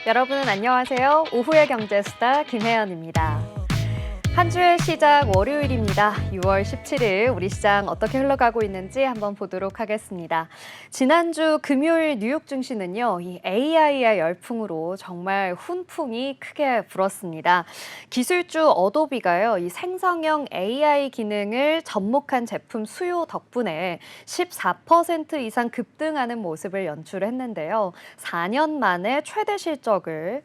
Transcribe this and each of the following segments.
여러분 안녕하세요. 오후의 경제수다 김혜연입니다. 한 주의 시작 월요일입니다. 6월 17일 우리 시장 어떻게 흘러가고 있는지 한번 보도록 하겠습니다. 지난주 금요일 뉴욕 증시는요, 이 AI의 열풍으로 정말 훈풍이 크게 불었습니다. 기술주 어도비가요, 이 생성형 AI 기능을 접목한 제품 수요 덕분에 14% 이상 급등하는 모습을 연출했는데요. 4년 만에 최대 실적을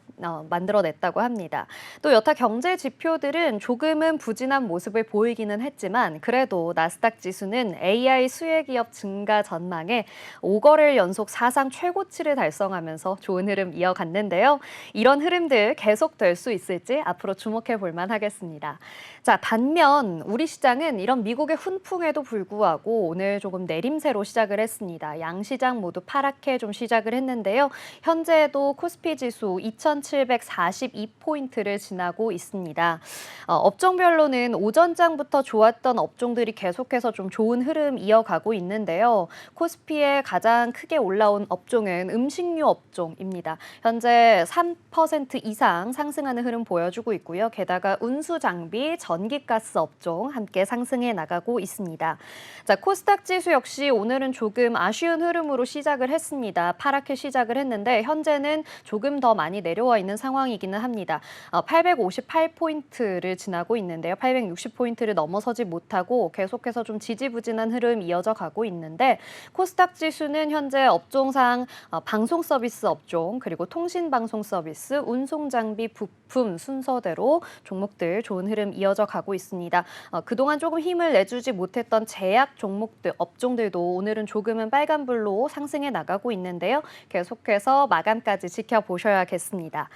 만들어냈다고 합니다. 또 여타 경제 지표들은 조금은 부진한 모습을 보이기는 했지만 그래도 나스닥 지수는 AI 수혜 기업 증가 전망에 5거래일 연속 사상 최고치를 달성하면서 좋은 흐름 이어갔는데요. 이런 흐름들 계속될 수 있을지 앞으로 주목해 볼 만하겠습니다. 자, 반면 우리 시장은 이런 미국의 훈풍에도 불구하고 오늘 조금 내림세로 시작을 했습니다. 양시장 모두 파랗게 좀 시작을 했는데요. 현재도 코스피 지수 2,742포인트를 지나고 있습니다. 업종별로는 오전장부터 좋았던 업종들이 계속해서 좀 좋은 흐름 이어가고 있는데요. 코스피에 가장 크게 올라온 업종은 음식료 업종입니다. 현재 3% 이상 상승하는 흐름 보여주고 있고요. 게다가 운수 장비, 전기가스 업종 함께 상승해 나가고 있습니다. 자, 코스닥 지수 역시 오늘은 조금 아쉬운 흐름으로 시작을 했습니다. 파랗게 시작을 했는데 현재는 조금 더 많이 내려와 있는 상황이기는 합니다. 858포인트를 지나고 있는데요. 860포인트를 넘어서지 못하고 계속해서 좀 지지부진한 흐름 이어져 가고 있는데 코스닥 지수는 현재 업종상 방송 서비스 업종, 그리고 통신 방송 서비스, 운송 장비, 부품 순서대로 종목들 좋은 흐름 이어져 가고 있습니다. 그동안 조금 힘을 내주지 못했던 제약 종목들, 업종들도 오늘은 조금은 빨간불로 상승해 나가고 있는데요. 계속해서 마감까지 지켜보셔야겠습니다.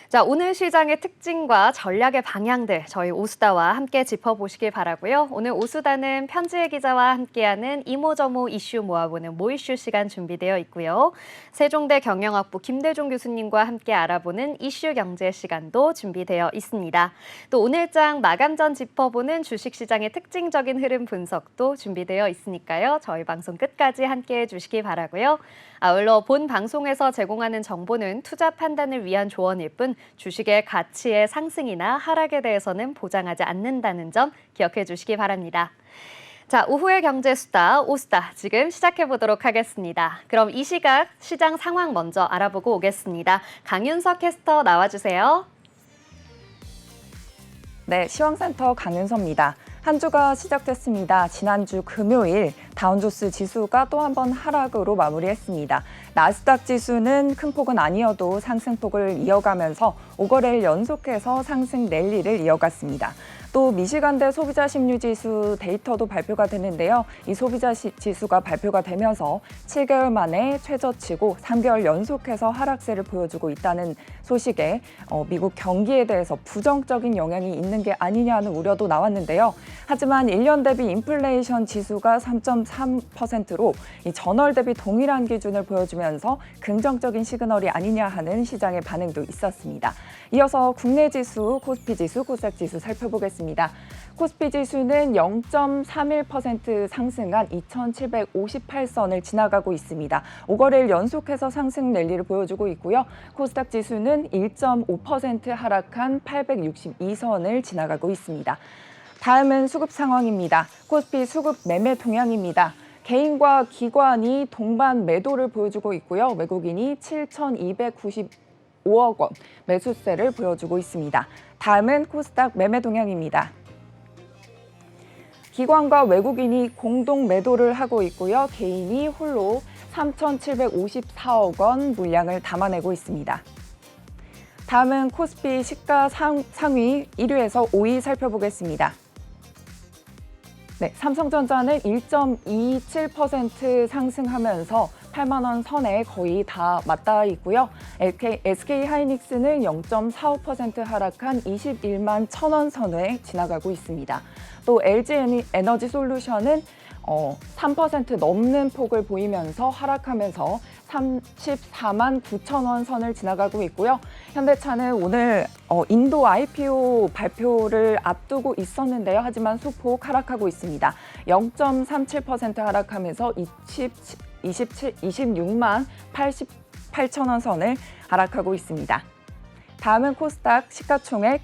자, 오늘 시장의 특징과 전략의 방향들 저희 오수다와 함께 짚어보시길 바라고요. 오늘 오수다는 편지혜 기자와 함께하는 이모저모 이슈 모아보는 모이슈 시간 준비되어 있고요. 세종대 경영학부 김대중 교수님과 함께 알아보는 이슈 경제 시간도 준비되어 있습니다. 또 오늘장 마감 전 짚어보는 주식시장의 특징적인 흐름 분석도 준비되어 있으니까요. 저희 방송 끝까지 함께해 주시기 바라고요. 아울러 본 방송에서 제공하는 정보는 투자 판단을 위한 조언일 뿐 주식의 가치의 상승이나 하락에 대해서는 보장하지 않는다는 점 기억해 주시기 바랍니다. 자, 오후의 경제수다 오수다 지금 시작해 보도록 하겠습니다. 그럼 이 시각 시장 상황 먼저 알아보고 오겠습니다. 강윤석 캐스터 나와주세요. 네, 시황센터 강윤서입니다. 한 주가 시작됐습니다. 지난주 금요일 다운조스 지수가 또 한 번 하락으로 마무리했습니다. 나스닥 지수는 큰 폭은 아니어도 상승폭을 이어가면서 5거래일 연속해서 상승 랠리를 이어갔습니다. 또 미시간대 소비자 심리지수 데이터도 발표가 되는데요. 이 소비자 지수가 발표가 되면서 7개월 만에 최저치고 3개월 연속해서 하락세를 보여주고 있다는 소식에 미국 경기에 대해서 부정적인 영향이 있는 게 아니냐는 우려도 나왔는데요. 하지만 1년 대비 인플레이션 지수가 3.3%로 이 전월 대비 동일한 기준을 보여주면서 긍정적인 시그널이 아니냐 하는 시장의 반응도 있었습니다. 이어서 국내 지수, 코스피 지수, 코스닥 지수 살펴보겠습니다. 코스피 지수는 0.31% 상승한 2,758선을 지나가고 있습니다. 5거래일 연속해서 상승 랠리를 보여주고 있고요. 코스닥 지수는 1.5% 하락한 862선을 지나가고 있습니다. 다음은 수급 상황입니다. 코스피 수급 매매 동향입니다. 개인과 기관이 동반 매도를 보여주고 있고요. 외국인이 7,295억 원 매수세를 보여주고 있습니다. 다음은 코스닥 매매 동향입니다. 기관과 외국인이 공동 매도를 하고 있고요. 개인이 홀로 3,754억 원 물량을 담아내고 있습니다. 다음은 코스피 시가 상위 1위에서 5위 살펴보겠습니다. 네, 삼성전자는 1.27% 상승하면서 8만 원 선에 거의 다 맞닿아 있고요. SK하이닉스는 0.45% 하락한 21만 1,000원 선에 지나가고 있습니다. 또 LG에너지솔루션은 3% 넘는 폭을 보이면서 하락하면서 34만 9천 원 선을 지나가고 있고요. 현대차는 오늘 인도 IPO 발표를 앞두고 있었는데요. 하지만 소폭 하락하고 있습니다. 0.37% 하락하면서 26만 88천 원 선을 하락하고 있습니다. 다음은 코스닥 시가총액,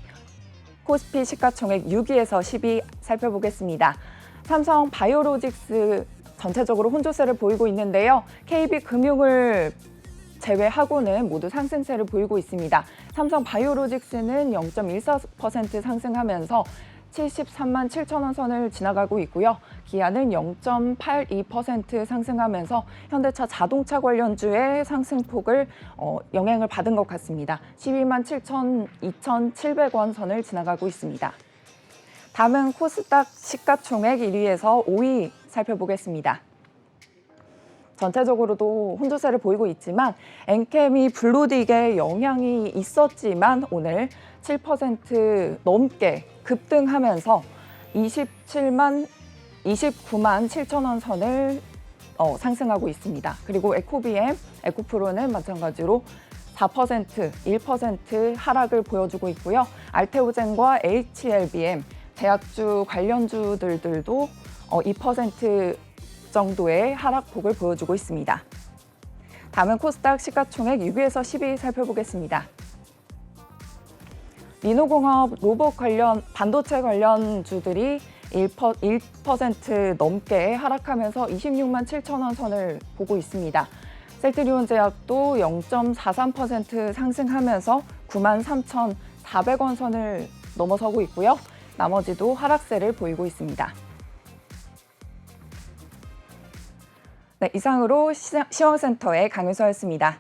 코스피 시가총액 6위에서 10위 살펴보겠습니다. 삼성 바이오로직스 전체적으로 혼조세를 보이고 있는데요. KB금융을 제외하고는 모두 상승세를 보이고 있습니다. 삼성 바이오로직스는 0.14% 상승하면서 73만 7천 원 선을 지나가고 있고요. 기아는 0.82% 상승하면서 현대차 자동차 관련주의 상승폭을 영향을 받은 것 같습니다. 12만 2,700원 선을 지나가고 있습니다. 다음은 코스닥 시가총액 1위에서 5위 살펴보겠습니다. 전체적으로도 혼조세를 보이고 있지만 엔캠이 블루딕에 영향이 있었지만 오늘 7% 넘게 급등하면서 29만 7천 원 선을 상승하고 있습니다. 그리고 에코비엠, 에코프로는 마찬가지로 4%, 1% 하락을 보여주고 있고요. 알테오젠과 HLBM, 제약주 관련주들도 2% 정도의 하락폭을 보여주고 있습니다. 다음은 코스닥 시가총액 6위에서 10위 살펴보겠습니다. 리노공업, 로봇 관련, 반도체 관련주들이 1% 넘게 하락하면서 26만 7천 원 선을 보고 있습니다. 셀트리온 제약도 0.43% 상승하면서 9만 3,400원 선을 넘어서고 있고요. 나머지도 하락세를 보이고 있습니다. 네, 이상으로 시황센터의 강유서였습니다.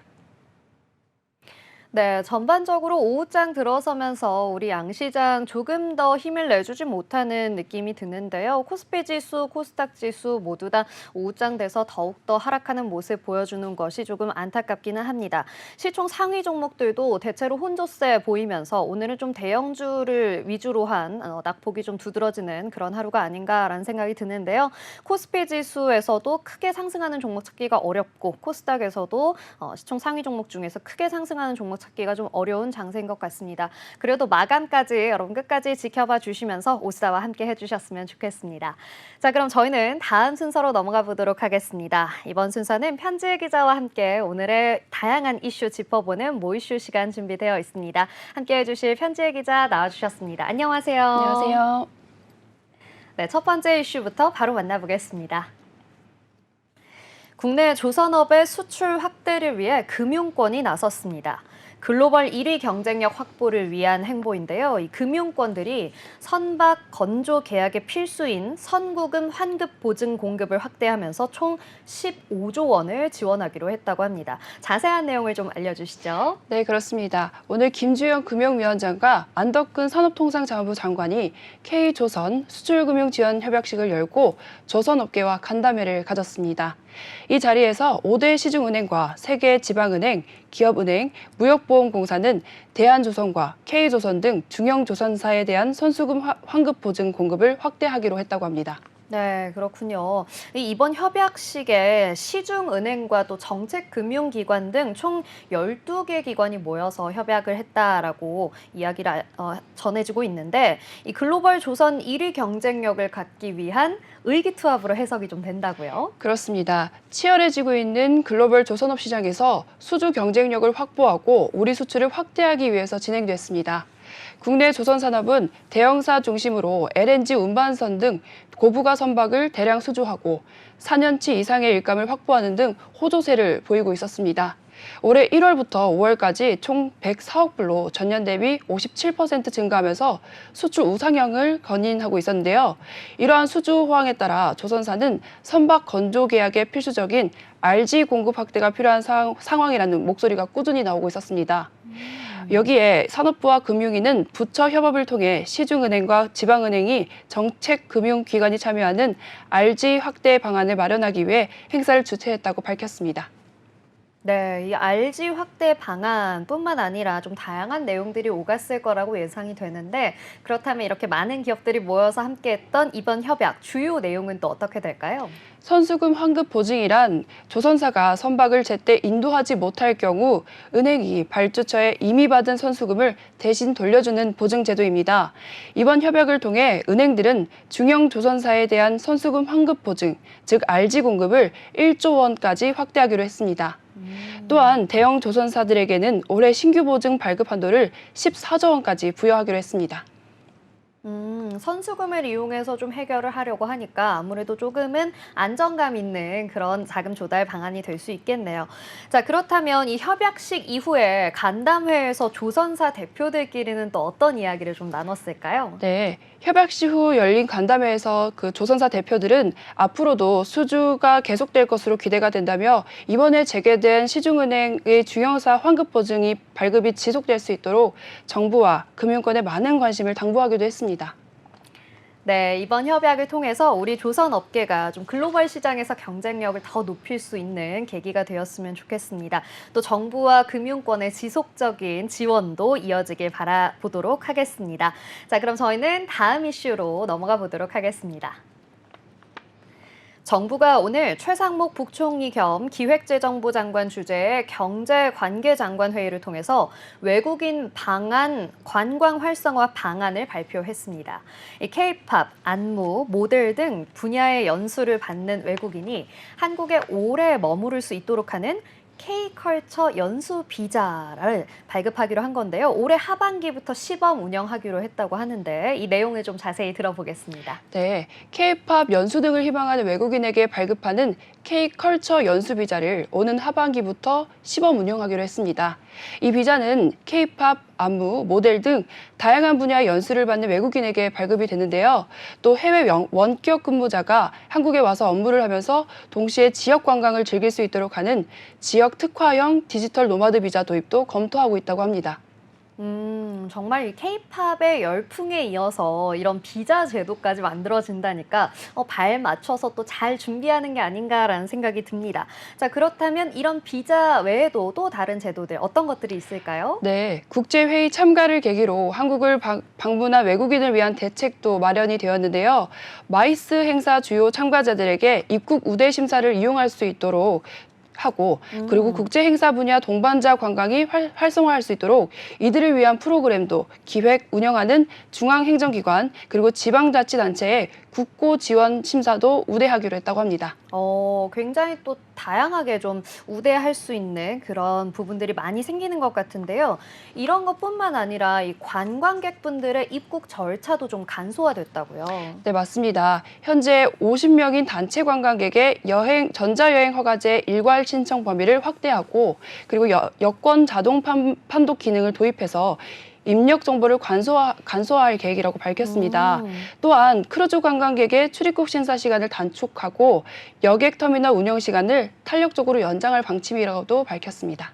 네, 전반적으로 오후장 들어서면서 우리 양시장 조금 더 힘을 내주지 못하는 느낌이 드는데요. 코스피 지수, 코스닥 지수 모두 다 오후장 돼서 더욱더 하락하는 모습 보여주는 것이 조금 안타깝기는 합니다. 시총 상위 종목들도 대체로 혼조세 보이면서 오늘은 좀 대형주를 위주로 한 낙폭이 좀 두드러지는 그런 하루가 아닌가라는 생각이 드는데요. 코스피 지수에서도 크게 상승하는 종목 찾기가 어렵고 코스닥에서도 시총 상위 종목 중에서 크게 상승하는 종목 찾기가 좀 어려운 장세인 것 같습니다. 그래도 마감까지 여러분 끝까지 지켜봐 주시면서 오스다와 함께 해주셨으면 좋겠습니다. 자, 그럼 저희는 다음 순서로 넘어가 보도록 하겠습니다. 이번 순서는 편지혜 기자와 함께 오늘의 다양한 이슈 짚어보는 모이슈 시간 준비되어 있습니다. 함께 해주실 편지혜 기자 나와주셨습니다. 안녕하세요. 안녕하세요. 네, 첫 번째 이슈부터 바로 만나보겠습니다. 국내 조선업의 수출 확대를 위해 금융권이 나섰습니다. 글로벌 1위 경쟁력 확보를 위한 행보인데요. 이 금융권들이 선박 건조 계약의 필수인 선구금 환급 보증 공급을 확대하면서 총 15조 원을 지원하기로 했다고 합니다. 자세한 내용을 좀 알려주시죠. 네, 그렇습니다. 오늘 김주영 금융위원장과 안덕근 산업통상자원부 장관이 K조선 수출금융지원협약식을 열고 조선업계와 간담회를 가졌습니다. 이 자리에서 5대 시중은행과 3개 지방은행, 기업은행, 무역보험공사는 대한조선과 K조선 등 중형조선사에 대한 선수금 환급 보증 공급을 확대하기로 했다고 합니다. 네, 그렇군요. 이번 협약식에 시중은행과 또 정책금융기관 등 총 12개 기관이 모여서 협약을 했다라고 이야기를 전해지고 있는데 이 글로벌 조선 1위 경쟁력을 갖기 위한 의기투합으로 해석이 좀 된다고요? 그렇습니다. 치열해지고 있는 글로벌 조선업 시장에서 수주 경쟁력을 확보하고 우리 수출을 확대하기 위해서 진행됐습니다. 국내 조선산업은 대형사 중심으로 LNG 운반선 등 고부가 선박을 대량 수주하고 4년치 이상의 일감을 확보하는 등 호조세를 보이고 있었습니다. 올해 1월부터 5월까지 총 104억 불로 전년 대비 57% 증가하면서 수출 우상향을 견인하고 있었는데요. 이러한 수주 호황에 따라 조선사는 선박 건조 계약에 필수적인 RG 공급 확대가 필요한 상황이라는 목소리가 꾸준히 나오고 있었습니다. 여기에 산업부와 금융위는 부처 협업을 통해 시중은행과 지방은행이 정책금융기관이 참여하는 RG 확대 방안을 마련하기 위해 행사를 주최했다고 밝혔습니다. 네, 이 RG 확대 방안뿐만 아니라 좀 다양한 내용들이 오갔을 거라고 예상이 되는데 그렇다면 이렇게 많은 기업들이 모여서 함께했던 이번 협약 주요 내용은 또 어떻게 될까요? 선수금 환급 보증이란 조선사가 선박을 제때 인도하지 못할 경우 은행이 발주처에 이미 받은 선수금을 대신 돌려주는 보증 제도입니다. 이번 협약을 통해 은행들은 중형 조선사에 대한 선수금 환급 보증, 즉 RG 공급을 1조 원까지 확대하기로 했습니다. 또한 대형 조선사들에게는 올해 신규 보증 발급 한도를 14조 원까지 부여하기로 했습니다. 선수금을 이용해서 좀 해결을 하려고 하니까 아무래도 조금은 안정감 있는 그런 자금 조달 방안이 될 수 있겠네요. 자, 그렇다면 이 협약식 이후에 간담회에서 조선사 대표들끼리는 또 어떤 이야기를 좀 나눴을까요? 네, 협약식 후 열린 간담회에서 그 조선사 대표들은 앞으로도 수주가 계속될 것으로 기대가 된다며 이번에 재개된 시중은행의 중형사 환급 보증이 발급이 지속될 수 있도록 정부와 금융권에 많은 관심을 당부하기도 했습니다. 네, 이번 협약을 통해서 우리 조선 업계가 좀 글로벌 시장에서 경쟁력을 더 높일 수 있는 계기가 되었으면 좋겠습니다. 또 정부와 금융권의 지속적인 지원도 이어지길 바라보도록 하겠습니다. 자, 그럼 저희는 다음 이슈로 넘어가 보도록 하겠습니다. 정부가 오늘 최상목 북총리 겸 기획재정부 장관 주재의 경제관계장관 회의를 통해서 외국인 방한 관광 활성화 방안을 발표했습니다. K-팝, 안무, 모델 등 분야의 연수를 받는 외국인이 한국에 오래 머무를 수 있도록 하는 K-컬처 연수 비자를 발급하기로 한 건데요. 올해 하반기부터 시범 운영하기로 했다고 하는데 이 내용을 좀 자세히 들어보겠습니다. 네, K-팝 연수 등을 희망하는 외국인에게 발급하는 K-컬처 연수 비자를 오는 하반기부터 시범 운영하기로 했습니다. 이 비자는 K-팝, 안무, 모델 등 다양한 분야 연수를 받는 외국인에게 발급이 되는데요. 또 해외 원격 근무자가 한국에 와서 업무를 하면서 동시에 지역 관광을 즐길 수 있도록 하는 지역 특화형 디지털 노마드 비자 도입도 검토하고 있다고 합니다. 정말 이 K-팝의 열풍에 이어서 이런 비자 제도까지 만들어진다니까 발 맞춰서 또 잘 준비하는 게 아닌가라는 생각이 듭니다. 자, 그렇다면 이런 비자 외에도 또 다른 제도들 어떤 것들이 있을까요? 네, 국제회의 참가를 계기로 한국을 방문한 외국인을 위한 대책도 마련이 되었는데요. 마이스 행사 주요 참가자들에게 입국 우대 심사를 이용할 수 있도록 하고 그리고 국제 행사 분야 동반자 관광이 활성화할 수 있도록 이들을 위한 프로그램도 기획, 운영하는 중앙행정기관 그리고 지방자치단체의 국고 지원 심사도 우대하기로 했다고 합니다. 굉장히 또 다양하게 좀 우대할 수 있는 그런 부분들이 많이 생기는 것 같은데요. 이런 것뿐만 아니라 이 관광객분들의 입국 절차도 좀 간소화됐다고요. 네, 맞습니다. 현재 50명인 단체 관광객의 전자여행 허가제 일괄 신청 범위를 확대하고 그리고 여권 자동 판독 기능을 도입해서 입력 정보를 간소화할 계획이라고 밝혔습니다. 또한 크루즈 관광객의 출입국 심사 시간을 단축하고 여객 터미널 운영 시간을 탄력적으로 연장할 방침이라고도 밝혔습니다.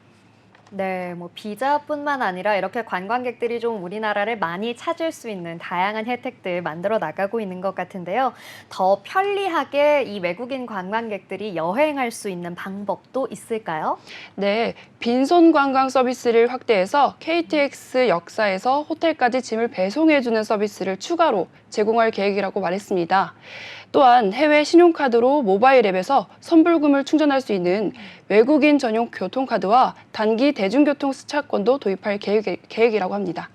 네, 뭐 비자뿐만 아니라 이렇게 관광객들이 좀 우리나라를 많이 찾을 수 있는 다양한 혜택들 만들어 나가고 있는 것 같은데요. 더 편리하게 이 외국인 관광객들이 여행할 수 있는 방법도 있을까요? 네, 빈손 관광 서비스를 확대해서 KTX 역사에서 호텔까지 짐을 배송해주는 서비스를 추가로 제공할 계획이라고 말했습니다. 또한 해외 신용카드로 모바일 앱에서 선불금을 충전할 수 있는 외국인 전용 교통카드와 단기 대중교통 스차권도 도입할 계획이라고 합니다.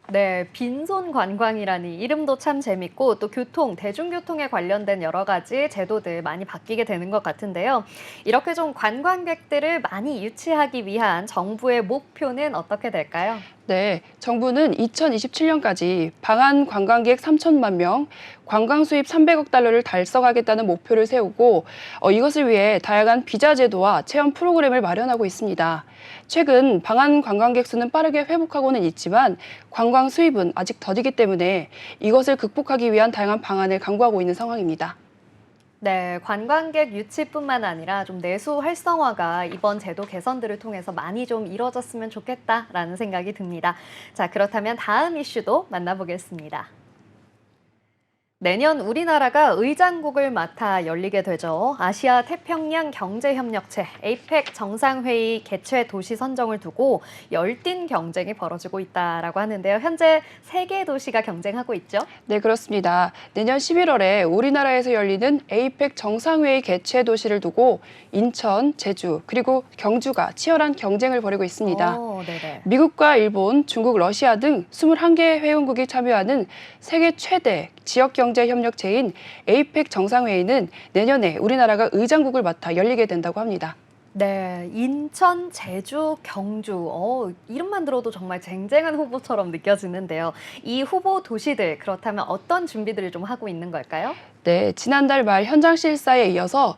네, 빈손 관광이라니 이름도 참 재밌고 또 대중교통에 관련된 여러 가지 제도들 많이 바뀌게 되는 것 같은데요. 이렇게 좀 관광객들을 많이 유치하기 위한 정부의 목표는 어떻게 될까요? 네, 정부는 2027년까지 방한 관광객 3천만 명, 관광 수입 300억 달러를 달성하겠다는 목표를 세우고 이것을 위해 다양한 비자 제도와 체험 프로그램을 마련하고 있습니다. 최근 방한 관광객 수는 빠르게 회복하고는 있지만 관광 수입은 아직 더디기 때문에 이것을 극복하기 위한 다양한 방안을 강구하고 있는 상황입니다. 네, 관광객 유치뿐만 아니라 좀 내수 활성화가 이번 제도 개선들을 통해서 많이 좀 이루어졌으면 좋겠다라는 생각이 듭니다. 자, 그렇다면 다음 이슈도 만나보겠습니다. 내년 우리나라가 의장국을 맡아 열리게 되죠. 아시아 태평양 경제협력체 APEC 정상회의 개최 도시 선정을 두고 열띤 경쟁이 벌어지고 있다라고 하는데요. 현재 3개의 도시가 경쟁하고 있죠. 네, 그렇습니다. 내년 11월에 우리나라에서 열리는 APEC 정상회의 개최 도시를 두고 인천, 제주, 그리고 경주가 치열한 경쟁을 벌이고 있습니다. 네네. 미국과 일본, 중국, 러시아 등 21개 회원국이 참여하는 세계 최대 지역경제협력체인 APEC 정상회의는 내년에 우리나라가 의장국을 맡아 열리게 된다고 합니다. 네, 인천, 제주, 경주. 이름만 들어도 정말 쟁쟁한 후보처럼 느껴지는데요. 이 후보 도시들, 그렇다면 어떤 준비들을 좀 하고 있는 걸까요? 네, 지난달 말 현장 실사에 이어서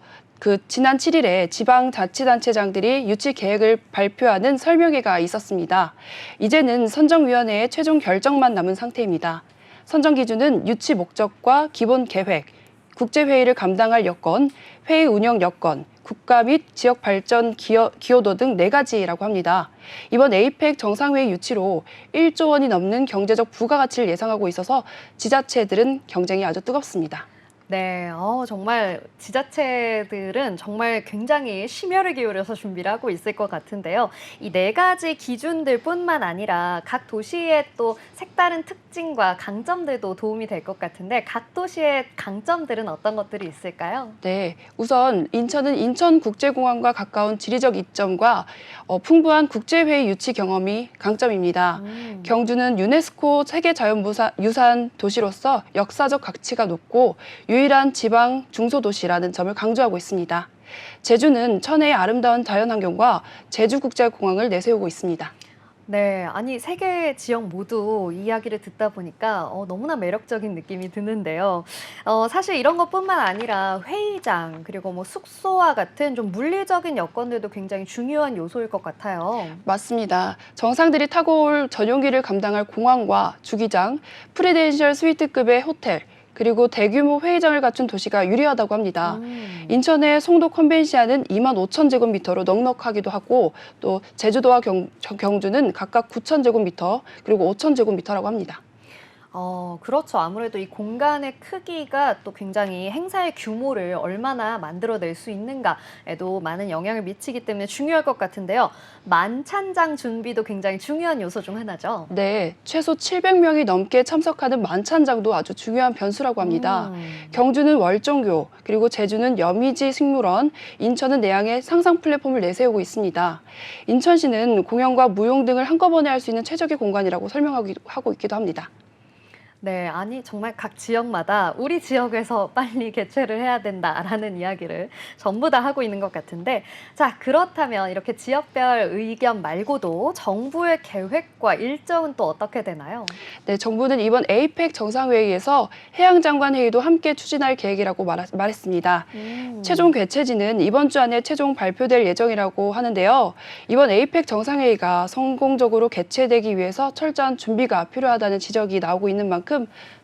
지난 7일에 지방자치단체장들이 유치 계획을 발표하는 설명회가 있었습니다. 이제는 선정위원회의 최종 결정만 남은 상태입니다. 선정 기준은 유치 목적과 기본 계획, 국제회의를 감당할 여건, 회의 운영 여건, 국가 및 지역 발전 기여도 등 4가지라고 합니다. 이번 에이펙 정상회의 유치로 1조 원이 넘는 경제적 부가가치를 예상하고 있어서 지자체들은 경쟁이 아주 뜨겁습니다. 네, 정말 지자체들은 정말 굉장히 심혈을 기울여서 준비를 하고 있을 것 같은데요. 이 4가지 기준들뿐만 아니라 각 도시의 또 색다른 특징과 강점들도 도움이 될 것 같은데 각 도시의 강점들은 어떤 것들이 있을까요? 네, 우선 인천은 인천국제공항과 가까운 지리적 이점과 풍부한 국제회의 유치 경험이 강점입니다. 경주는 유네스코 세계자연유산 도시로서 역사적 가치가 높고 유일한 지방 중소도시라는 점을 강조하고 있습니다. 제주는 천혜의 아름다운 자연환경과 제주국제공항을 내세우고 있습니다. 네, 아니 세 개 지역 모두 이야기를 듣다 보니까 너무나 매력적인 느낌이 드는데요. 사실 이런 것뿐만 아니라 회의장 그리고 뭐 숙소와 같은 좀 물리적인 여건들도 굉장히 중요한 요소일 것 같아요. 맞습니다. 정상들이 타고 올 전용기를 감당할 공항과 주기장, 프레지덴셜 스위트급의 호텔, 그리고 대규모 회의장을 갖춘 도시가 유리하다고 합니다. 인천의 송도 컨벤시아는 2만 5천 제곱미터로 넉넉하기도 하고 또 제주도와 경주는 각각 9천 제곱미터 그리고 5천 제곱미터라고 합니다. 그렇죠. 아무래도 이 공간의 크기가 또 굉장히 행사의 규모를 얼마나 만들어낼 수 있는가에도 많은 영향을 미치기 때문에 중요할 것 같은데요. 만찬장 준비도 굉장히 중요한 요소 중 하나죠. 네, 최소 700명이 넘게 참석하는 만찬장도 아주 중요한 변수라고 합니다. 경주는 월정교, 그리고 제주는 여미지 식물원, 인천은 내양의 상상 플랫폼을 내세우고 있습니다. 인천시는 공연과 무용 등을 한꺼번에 할 수 있는 최적의 공간이라고 설명하고 있기도 합니다. 네, 아니 정말 각 지역마다 우리 지역에서 빨리 개최를 해야 된다라는 이야기를 전부 다 하고 있는 것 같은데 자, 그렇다면 이렇게 지역별 의견 말고도 정부의 계획과 일정은 또 어떻게 되나요? 네, 정부는 이번 에이펙 정상회의에서 해양장관 회의도 함께 추진할 계획이라고 말했습니다. 최종 개최지는 이번 주 안에 최종 발표될 예정이라고 하는데요. 이번 에이펙 정상회의가 성공적으로 개최되기 위해서 철저한 준비가 필요하다는 지적이 나오고 있는 만큼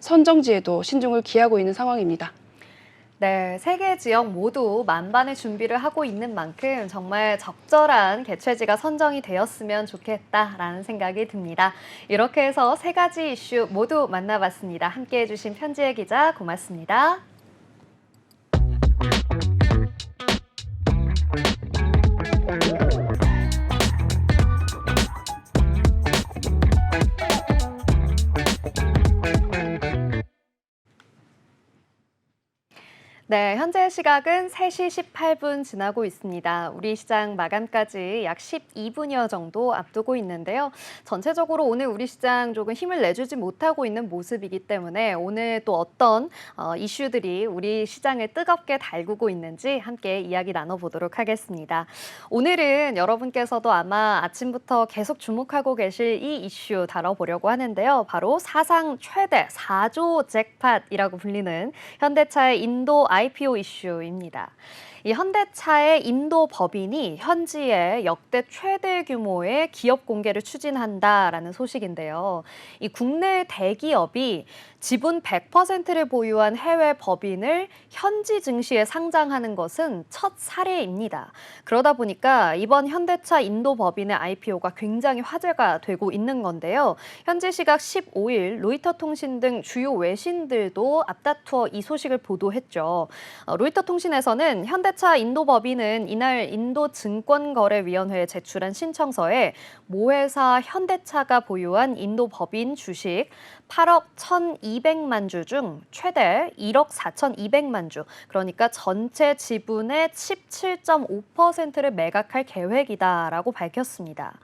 선정지에도 신중을 기하고 있는 상황입니다. 네, 세 개 지역 모두 만반의 준비를 하고 있는 만큼 정말 적절한 개최지가 선정이 되었으면 좋겠다라는 생각이 듭니다. 이렇게 해서 3가지 이슈 모두 만나봤습니다. 함께해 주신 편지혜 기자 고맙습니다. 네, 현재 시각은 3시 18분 지나고 있습니다. 우리 시장 마감까지 약 12분여 정도 앞두고 있는데요. 전체적으로 오늘 우리 시장 조금 힘을 내주지 못하고 있는 모습이기 때문에 오늘 또 어떤 이슈들이 우리 시장을 뜨겁게 달구고 있는지 함께 이야기 나눠보도록 하겠습니다. 오늘은 여러분께서도 아마 아침부터 계속 주목하고 계실 이 이슈 다뤄보려고 하는데요. 바로 사상 최대 4조 잭팟이라고 불리는 현대차의 인도 IPO 이슈입니다. 이 현대차의 인도 법인이 현지에 역대 최대 규모의 기업 공개를 추진한다라는 소식인데요. 이 국내 대기업이 지분 100%를 보유한 해외 법인을 현지 증시에 상장하는 것은 첫 사례입니다. 그러다 보니까 이번 현대차 인도 법인의 IPO가 굉장히 화제가 되고 있는 건데요. 현지 시각 15일 로이터 통신 등 주요 외신들도 앞다투어 이 소식을 보도했죠. 로이터 통신에서는 현대차 인도 법인은 이날 인도증권거래위원회에 제출한 신청서에 모회사 현대차가 보유한 인도 법인 주식 8억 1,200만 주 중 최대 1억 4,200만 주, 그러니까 전체 지분의 17.5%를 매각할 계획이다라고 밝혔습니다.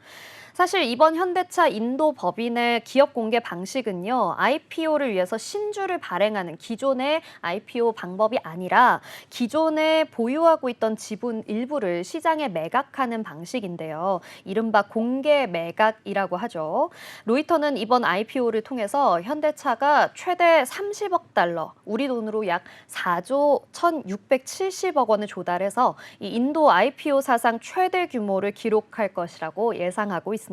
사실 이번 현대차 인도 법인의 기업 공개 방식은요, IPO를 위해서 신주를 발행하는 기존의 IPO 방법이 아니라 기존에 보유하고 있던 지분 일부를 시장에 매각하는 방식인데요. 이른바 공개 매각이라고 하죠. 로이터는 이번 IPO를 통해서 현대차가 최대 30억 달러, 우리 돈으로 약 4조 1,670억 원을 조달해서 이 인도 IPO 사상 최대 규모를 기록할 것이라고 예상하고 있습니다.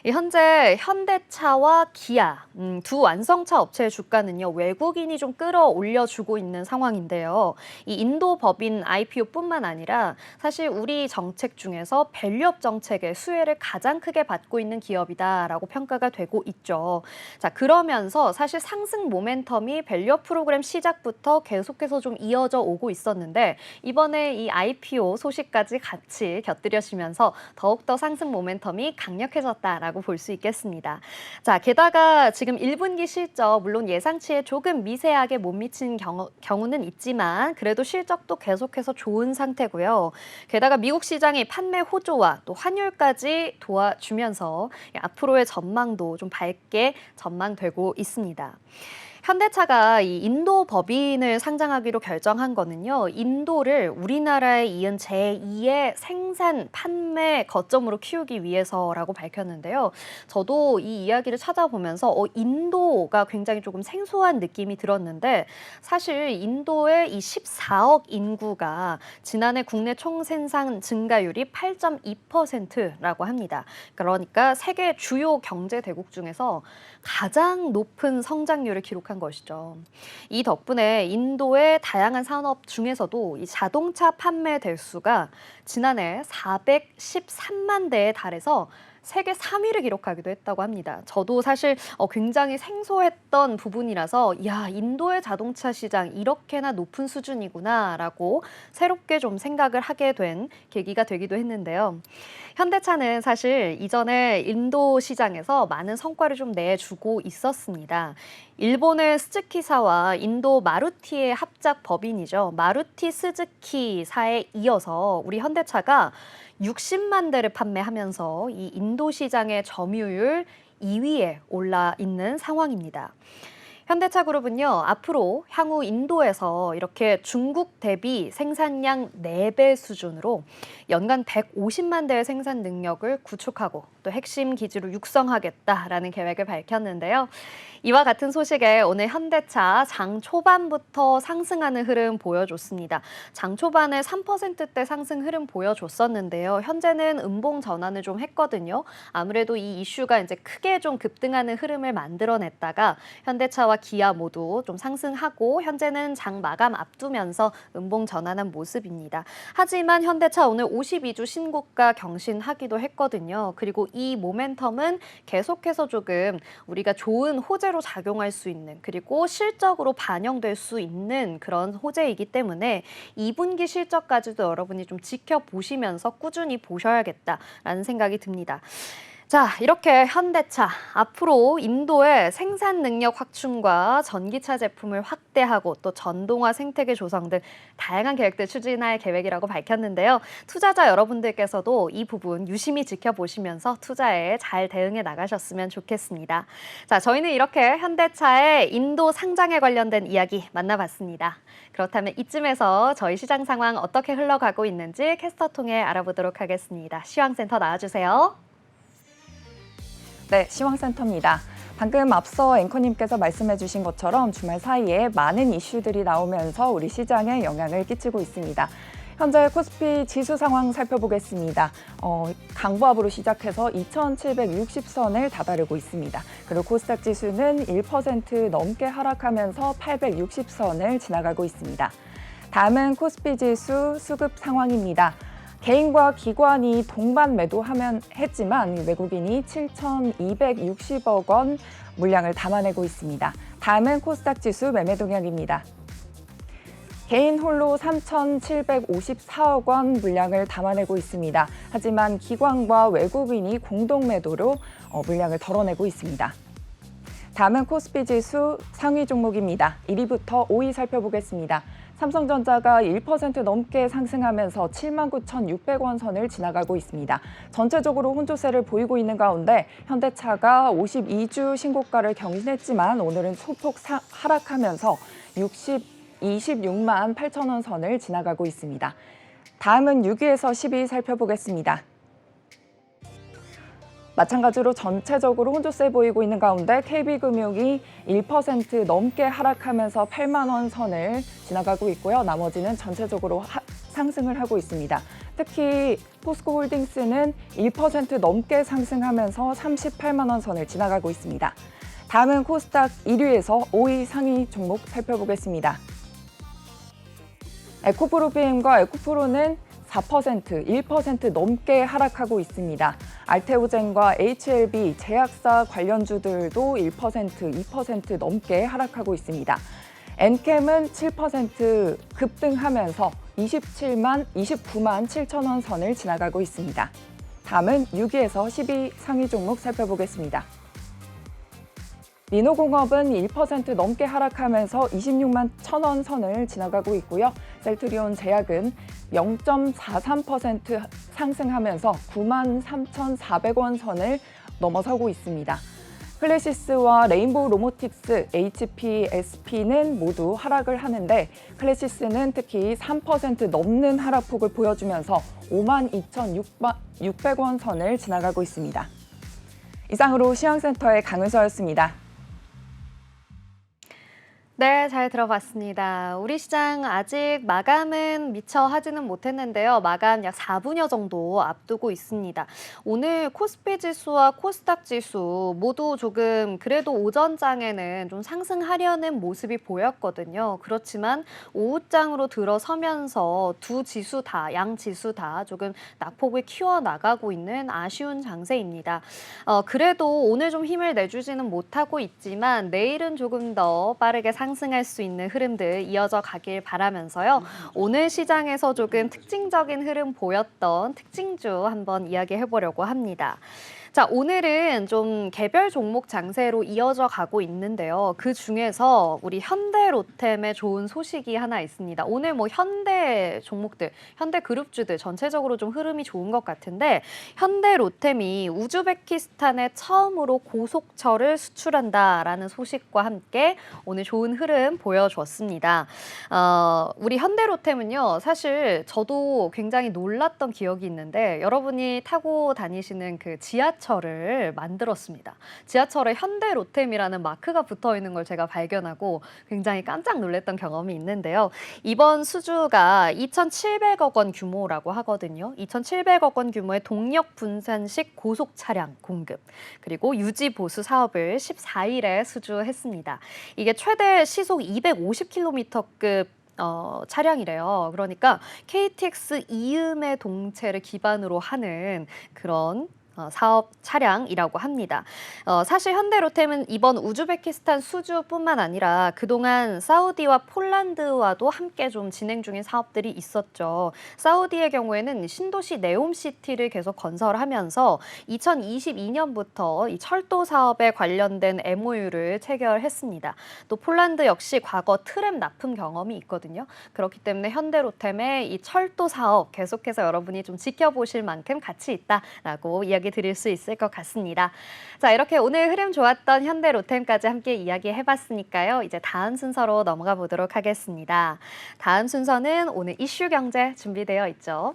현재 현대차와 기아 두 완성차 업체의 주가는요, 외국인이 좀 끌어올려주고 있는 상황인데요. 이 인도 법인 IPO뿐만 아니라 사실 우리 정책 중에서 밸류업 정책의 수혜를 가장 크게 받고 있는 기업이다라고 평가가 되고 있죠. 자, 그러면서 사실 상승 모멘텀이 밸류업 프로그램 시작부터 계속해서 좀 이어져 오고 있었는데 이번에 이 IPO 소식까지 같이 곁들여지면서 더욱더 상승 모멘텀이 강력해졌다라고 볼 수 있겠습니다. 자, 게다가 지금 1분기 실적 물론 예상치에 조금 미세하게 못 미친 경우는 있지만 그래도 실적도 계속해서 좋은 상태고요. 게다가 미국 시장의 판매 호조와 또 환율까지 도와주면서 앞으로의 전망도 좀 밝게 전망되고 있습니다. 현대차가 이 인도 법인을 상장하기로 결정한 거는요, 인도를 우리나라에 이은 제2의 생산, 판매 거점으로 키우기 위해서라고 밝혔는데요. 저도 이 이야기를 찾아보면서 인도가 굉장히 조금 생소한 느낌이 들었는데 사실 인도의 이 14억 인구가 지난해 국내 총생산 증가율이 8.2%라고 합니다. 그러니까 세계 주요 경제 대국 중에서 가장 높은 성장률을 기록한 것이죠. 이 덕분에 인도의 다양한 산업 중에서도 이 자동차 판매 대수가 지난해 413만 대에 달해서 세계 3위를 기록하기도 했다고 합니다. 저도 사실 굉장히 생소했던 부분이라서 야, 인도의 자동차 시장 이렇게나 높은 수준이구나라고 새롭게 좀 생각을 하게 된 계기가 되기도 했는데요. 현대차는 사실 이전에 인도 시장에서 많은 성과를 좀 내주고 있었습니다. 일본의 스즈키사와 인도 마루티의 합작 법인이죠. 마루티 스즈키사에 이어서 우리 현대차가 60만 대를 판매하면서 이 인도 시장의 점유율 2위에 올라 있는 상황입니다. 현대차 그룹은요, 앞으로 향후 인도에서 이렇게 중국 대비 생산량 4배 수준으로 연간 150만 대의 생산 능력을 구축하고 또 핵심 기지로 육성하겠다라는 계획을 밝혔는데요. 이와 같은 소식에 오늘 현대차 장 초반부터 상승하는 흐름 보여줬습니다. 장 초반에 3%대 상승 흐름 보여줬었는데요. 현재는 음봉 전환을 좀 했거든요. 아무래도 이 이슈가 이제 크게 좀 급등하는 흐름을 만들어냈다가 현대차와 기아 모두 좀 상승하고 현재는 장 마감 앞두면서 음봉 전환한 모습입니다. 하지만 현대차 오늘 52주 신고가 경신하기도 했거든요. 그리고 이 모멘텀은 계속해서 조금 우리가 좋은 호재로 작용할 수 있는 그리고 실적으로 반영될 수 있는 그런 호재이기 때문에 2분기 실적까지도 여러분이 좀 지켜보시면서 꾸준히 보셔야겠다라는 생각이 듭니다. 자, 이렇게 현대차 앞으로 인도의 생산 능력 확충과 전기차 제품을 확대하고 또 전동화 생태계 조성 등 다양한 계획들 추진할 계획이라고 밝혔는데요. 투자자 여러분들께서도 이 부분 유심히 지켜보시면서 투자에 잘 대응해 나가셨으면 좋겠습니다. 자, 저희는 이렇게 현대차의 인도 상장에 관련된 이야기 만나봤습니다. 그렇다면 이쯤에서 저희 시장 상황 어떻게 흘러가고 있는지 캐스터 통해 알아보도록 하겠습니다. 시황센터 나와주세요. 네, 시황센터입니다. 방금 앞서 앵커님께서 말씀해 주신 것처럼 주말 사이에 많은 이슈들이 나오면서 우리 시장에 영향을 끼치고 있습니다. 현재 코스피 지수 상황 살펴보겠습니다. 강보합으로 시작해서 2,760선을 다다르고 있습니다. 그리고 코스닥 지수는 1% 넘게 하락하면서 860선을 지나가고 있습니다. 다음은 코스피 지수 수급 상황입니다. 개인과 기관이 동반 했지만 외국인이 7,260억 원 물량을 담아내고 있습니다. 다음은 코스닥 지수 매매 동향입니다. 개인 홀로 3,754억 원 물량을 담아내고 있습니다. 하지만 기관과 외국인이 공동 매도로 물량을 덜어내고 있습니다. 다음은 코스피 지수 상위 종목입니다. 1위부터 5위 살펴보겠습니다. 삼성전자가 1% 넘게 상승하면서 79,600원 선을 지나가고 있습니다. 전체적으로 혼조세를 보이고 있는 가운데 현대차가 52주 신고가를 경신했지만 오늘은 소폭 하락하면서 26만 8천 원 선을 지나가고 있습니다. 다음은 6위에서 10위 살펴보겠습니다. 마찬가지로 전체적으로 혼조세 보이고 있는 가운데 KB금융이 1% 넘게 하락하면서 8만 원 선을 지나가고 있고요. 나머지는 전체적으로 상승을 하고 있습니다. 특히 포스코홀딩스는 1% 넘게 상승하면서 38만 원 선을 지나가고 있습니다. 다음은 코스닥 1위에서 5위 상위 종목 살펴보겠습니다. 에코프로비엠과 에코프로는 4%, 1% 넘게 하락하고 있습니다. 알테오젠과 HLB, 제약사 관련주들도 1%, 2% 넘게 하락하고 있습니다. 엔캠은 7% 급등하면서 29만 7천 원 선을 지나가고 있습니다. 다음은 6위에서 10위 상위 종목 살펴보겠습니다. 민호공업은 1% 넘게 하락하면서 26만 1천 원 선을 지나가고 있고요. 셀트리온 제약은 0.43% 상승하면서 9만 3,400원 선을 넘어서고 있습니다. 클래시스와 레인보우 로보틱스, HP, SP는 모두 하락을 하는데 클래시스는 특히 3% 넘는 하락폭을 보여주면서 5만 2,600원 선을 지나가고 있습니다. 이상으로 시황센터의 강은서였습니다. 네, 잘 들어봤습니다. 우리 시장 아직 마감은 미처 하지는 못했는데요. 마감 약 4분여 정도 앞두고 있습니다. 오늘 코스피 지수와 코스닥 지수 모두 조금 그래도 오전장에는 좀 상승하려는 모습이 보였거든요. 그렇지만 오후장으로 들어서면서 두 지수 다, 양 지수 다 조금 낙폭을 키워나가고 있는 아쉬운 장세입니다. 그래도 오늘 좀 힘을 내주지는 못하고 있지만 내일은 조금 더 빠르게 상승할 수 있는 흐름들 이어져 가길 바라면서요. 오늘 시장에서 조금 특징적인 흐름 보였던 특징주 한번 이야기해 보려고 합니다. 자, 오늘은 좀 개별 종목 장세로 이어져 가고 있는데요. 그 중에서 우리 현대로템의 좋은 소식이 하나 있습니다. 오늘 뭐 현대 종목들, 현대 그룹주들 전체적으로 좀 흐름이 좋은 것 같은데 현대로템이 우즈베키스탄에 처음으로 고속철을 수출한다라는 소식과 함께 오늘 좋은 흐름 보여줬습니다. 우리 현대로템은요, 사실 저도 굉장히 놀랐던 기억이 있는데 여러분이 타고 다니시는 그 지하철을 만들었습니다. 지하철에 현대로템이라는 마크가 붙어 있는 걸 제가 발견하고 굉장히 깜짝 놀랐던 경험이 있는데요. 이번 수주가 2,700억 원 규모라고 하거든요. 2,700억 원 규모의 동력 분산식 고속 차량 공급, 그리고 유지 보수 사업을 14일에 수주했습니다. 이게 최대 시속 250km급 차량이래요. 그러니까 KTX 이음의 동체를 기반으로 하는 그런 사업 차량이라고 합니다. 사실 현대로템은 이번 우즈베키스탄 수주뿐만 아니라 그동안 사우디와 폴란드와도 함께 좀 진행 중인 사업들이 있었죠. 사우디의 경우에는 신도시 네옴시티를 계속 건설하면서 2022년부터 이 철도 사업에 관련된 MOU를 체결했습니다. 또 폴란드 역시 과거 트램 납품 경험이 있거든요. 그렇기 때문에 현대로템의 이 철도 사업 계속해서 여러분이 좀 지켜보실 만큼 가치 있다라고 이야기 드릴 수 있을 것 같습니다. 자, 이렇게 오늘 흐름 좋았던 현대로템까지 함께 이야기해봤으니까요. 이제 다음 순서로 넘어가 보도록 하겠습니다. 다음 순서는 오늘 이슈 경제 준비되어 있죠.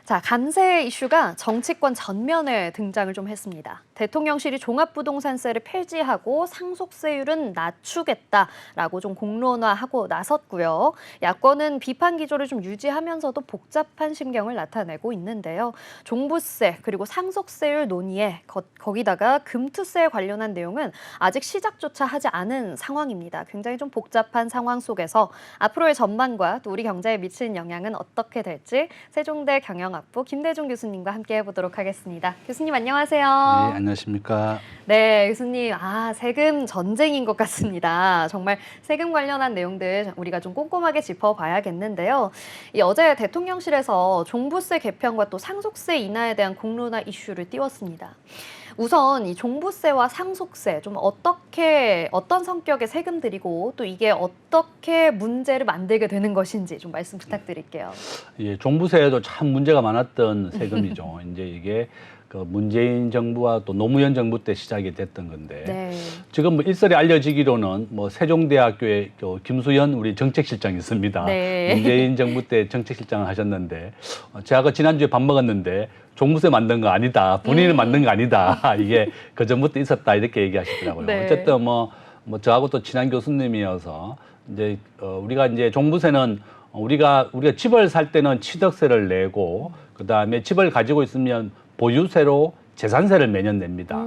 자, 감세 이슈가 정치권 전면에 등장을 좀 했습니다. 대통령실이 종합부동산세를 폐지하고 상속세율은 낮추겠다라고 좀 공론화하고 나섰고요. 야권은 비판 기조를 좀 유지하면서도 복잡한 심경을 나타내고 있는데요. 종부세 그리고 상속세율 논의에 거기다가 금투세에 관련한 내용은 아직 시작조차 하지 않은 상황입니다. 굉장히 좀 복잡한 상황 속에서 앞으로의 전망과 또 우리 경제에 미치는 영향은 어떻게 될지 세종대 경영학부 김대중 교수님과 함께 해보도록 하겠습니다. 교수님 안녕하세요. 네, 안녕하십니까. 네, 교수님. 세금 전쟁인 것 같습니다. 정말 세금 관련한 내용들 우리가 좀 꼼꼼하게 짚어봐야겠는데요. 어제 대통령실에서 종부세 개편과 또 상속세 인하에 대한 공론화 이슈를 띄웠습니다. 우선 이 종부세와 상속세 좀 어떤 성격의 세금들이고 또 이게 어떻게 문제를 만들게 되는 것인지 좀 말씀 부탁드릴게요. 예, 종부세에도 참 문제가 많았던 세금이죠. 이제 이게 그 문재인 정부와 또 노무현 정부 때 시작이 됐던 건데 네. 지금 뭐 일설에 알려지기로는 뭐 세종대학교에 김수현 우리 정책실장이 있습니다. 네. 문재인 정부 때 정책실장을 하셨는데 제가 지난주에 밥 먹었는데 종부세 만든 거 아니다. 본인이 만든 거 아니다. 이게 그 전부터 있었다 이렇게 얘기하시더라고요. 네. 어쨌든 뭐 저하고 또 친한 교수님이어서 이제 우리가 이제 종부세는 우리가 집을 살 때는 취득세를 내고 그다음에 집을 가지고 있으면 보유세로 재산세를 매년 냅니다.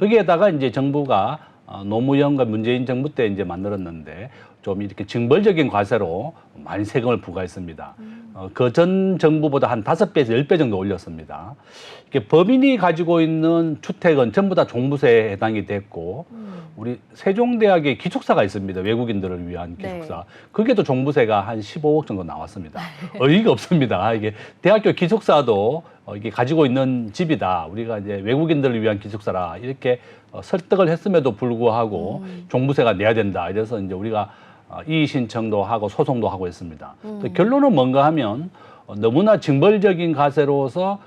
거기에다가 이제 정부가 노무현과 문재인 정부 때 이제 만들었는데 좀 이렇게 징벌적인 과세로 많이 세금을 부과했습니다. 그 전 정부보다 한 5배에서 10배 정도 올렸습니다. 이게 법인이 가지고 있는 주택은 전부 다 종부세에 해당이 됐고 우리 세종대학에 기숙사가 있습니다. 외국인들을 위한 기숙사. 네. 그게 또 종부세가 한 15억 정도 나왔습니다. 어이가 없습니다. 이게 대학교 기숙사도 이게 가지고 있는 집이다. 우리가 이제 외국인들을 위한 기숙사라 이렇게 설득을 했음에도 불구하고 종부세가 내야 된다. 이래서 이제 우리가 이의 신청도 하고 소송도 하고 했습니다. 결론은 뭔가 하면 너무나 징벌적인 과세로서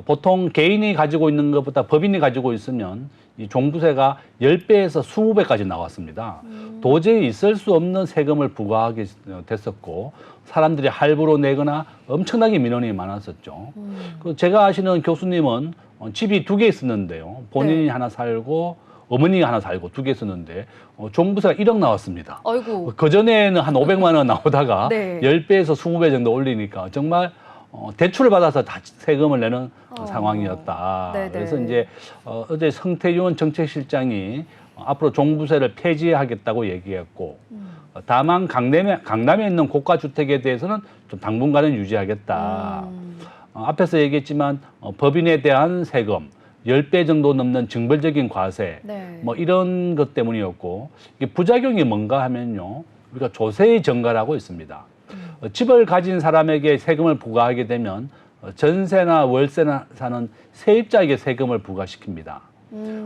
보통 개인이 가지고 있는 것보다 법인이 가지고 있으면 이 종부세가 10배에서 20배까지 나왔습니다. 도저히 있을 수 없는 세금을 부과하게 됐었고 사람들이 할부로 내거나 엄청나게 민원이 많았었죠. 제가 아시는 교수님은 집이 2개 있었는데요. 본인이 네. 하나 살고 어머니가 하나 살고 2개 있었는데 종부세가 1억 나왔습니다. 아이고. 그전에는 한 500만 원 나오다가 네. 10배에서 20배 정도 올리니까 정말 대출을 받아서 다 세금을 내는 상황이었다. 네네. 그래서 이제 어제 성태윤 정책실장이 앞으로 종부세를 폐지하겠다고 얘기했고 다만 강남에 있는 고가 주택에 대해서는 좀 당분간은 유지하겠다. 앞에서 얘기했지만 법인에 대한 세금 10배 정도 넘는 징벌적인 과세 네. 뭐 이런 것 때문이었고 이게 부작용이 뭔가 하면요. 우리가 조세의 증가라고 있습니다. 집을 가진 사람에게 세금을 부과하게 되면 전세나 월세나 사는 세입자에게 세금을 부과시킵니다.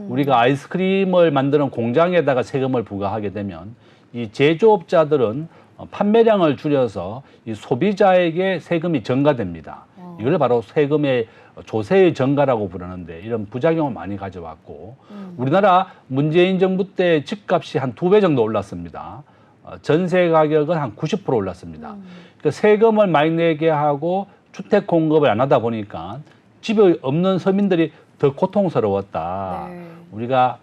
우리가 아이스크림을 만드는 공장에다가 세금을 부과하게 되면 이 제조업자들은 판매량을 줄여서 이 소비자에게 세금이 전가됩니다. 이걸 바로 세금의 조세의 증가라고 부르는데 이런 부작용을 많이 가져왔고 우리나라 문재인 정부 때 집값이 한 2배 정도 올랐습니다. 전세 가격은 한 90% 올랐습니다. 그러니까 세금을 많이 내게 하고 주택 공급을 안 하다 보니까 집이 없는 서민들이 더 고통스러웠다. 네.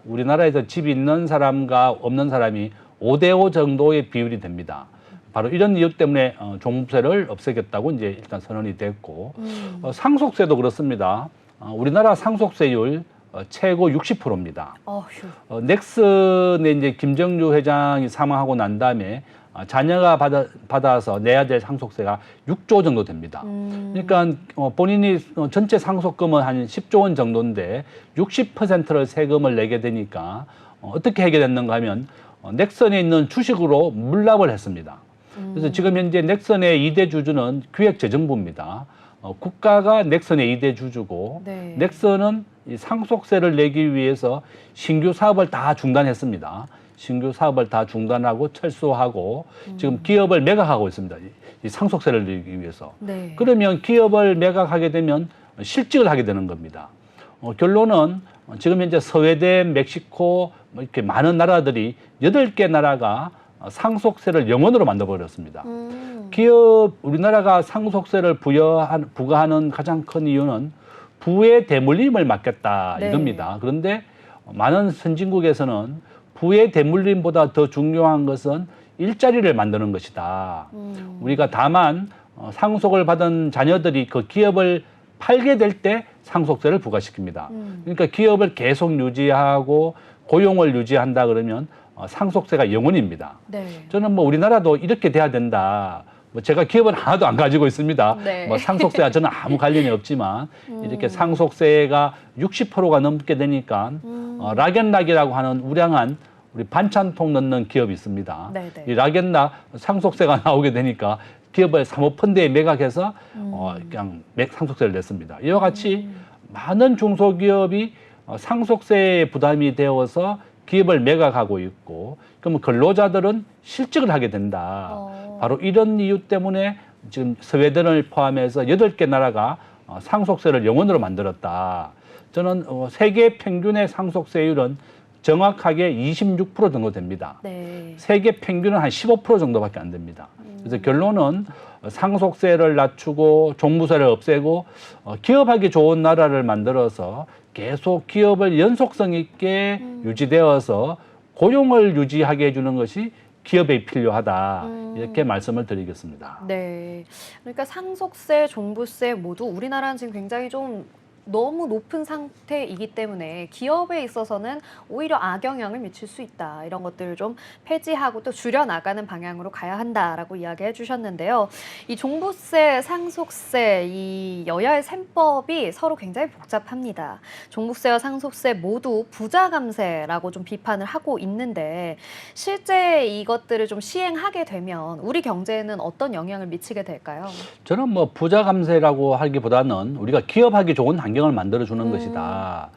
우리나라에서 집이 있는 사람과 없는 사람이 5대5 정도의 비율이 됩니다. 바로 이런 이유 때문에 종부세를 없애겠다고 이제 일단 선언이 됐고 상속세도 그렇습니다. 우리나라 상속세율 최고 60%입니다. 넥슨의 이제 김정주 회장이 사망하고 난 다음에 자녀가 받아서 내야 될 상속세가 6조 정도 됩니다. 그러니까 본인이 전체 상속금은 한 10조 원 정도인데 60%를 세금을 내게 되니까 어떻게 해결됐는가 하면 넥슨에 있는 주식으로 물납을 했습니다. 그래서 지금 현재 넥슨의 2대 주주는 기획재정부입니다. 국가가 넥슨의 2대 주주고 네. 넥슨은 이 상속세를 내기 위해서 신규 사업을 다 중단했습니다. 신규 사업을 다 중단하고 철수하고 지금 기업을 매각하고 있습니다. 이 상속세를 내기 위해서. 네. 그러면 기업을 매각하게 되면 실직을 하게 되는 겁니다. 결론은 지금 현재 스웨덴, 멕시코 뭐 이렇게 많은 나라들이 8개 나라가 상속세를 영원으로 만들어버렸습니다. 우리나라가 상속세를 부과하는 가장 큰 이유는 부의 대물림을 막겠다 네. 이겁니다. 그런데 많은 선진국에서는 부의 대물림보다 더 중요한 것은 일자리를 만드는 것이다. 우리가 다만 상속을 받은 자녀들이 그 기업을 팔게 될 때 상속세를 부과시킵니다. 그러니까 기업을 계속 유지하고 고용을 유지한다 그러면 상속세가 영원입니다. 네. 저는 뭐 우리나라도 이렇게 돼야 된다. 뭐 제가 기업은 하나도 안 가지고 있습니다. 네. 뭐 상속세와 저는 아무 관련이 없지만 이렇게 상속세가 60%가 넘게 되니까 락앤락이라고 하는 우량한 우리 반찬통 넣는 기업이 있습니다. 네, 네. 이 락앤락 상속세가 나오게 되니까 기업을 사모펀드에 매각해서 그냥 상속세를 냈습니다. 이와 같이 많은 중소기업이 상속세 부담이 되어서 기업을 매각하고 있고, 그러면 근로자들은 실직을 하게 된다. 바로 이런 이유 때문에 지금 스웨덴을 포함해서 8개 나라가 상속세를 영원으로 만들었다. 저는 세계 평균의 상속세율은 정확하게 26% 정도 됩니다. 네. 세계 평균은 한 15% 정도밖에 안 됩니다. 그래서 결론은 상속세를 낮추고 종부세를 없애고 기업하기 좋은 나라를 만들어서 계속 기업을 연속성 있게 유지되어서 고용을 유지하게 해주는 것이 기업에 필요하다. 이렇게 말씀을 드리겠습니다. 네. 그러니까 상속세, 종부세 모두 우리나라는 지금 굉장히 좀 너무 높은 상태이기 때문에 기업에 있어서는 오히려 악영향을 미칠 수 있다. 이런 것들을 좀 폐지하고 또 줄여나가는 방향으로 가야 한다라고 이야기해 주셨는데요. 이 종부세, 상속세, 이 여야의 셈법이 서로 굉장히 복잡합니다. 종부세와 상속세 모두 부자 감세라고 좀 비판을 하고 있는데 실제 이것들을 좀 시행하게 되면 우리 경제에는 어떤 영향을 미치게 될까요? 저는 뭐 부자 감세라고 하기보다는 우리가 기업하기 좋은 환경을 만들어주는 것이다.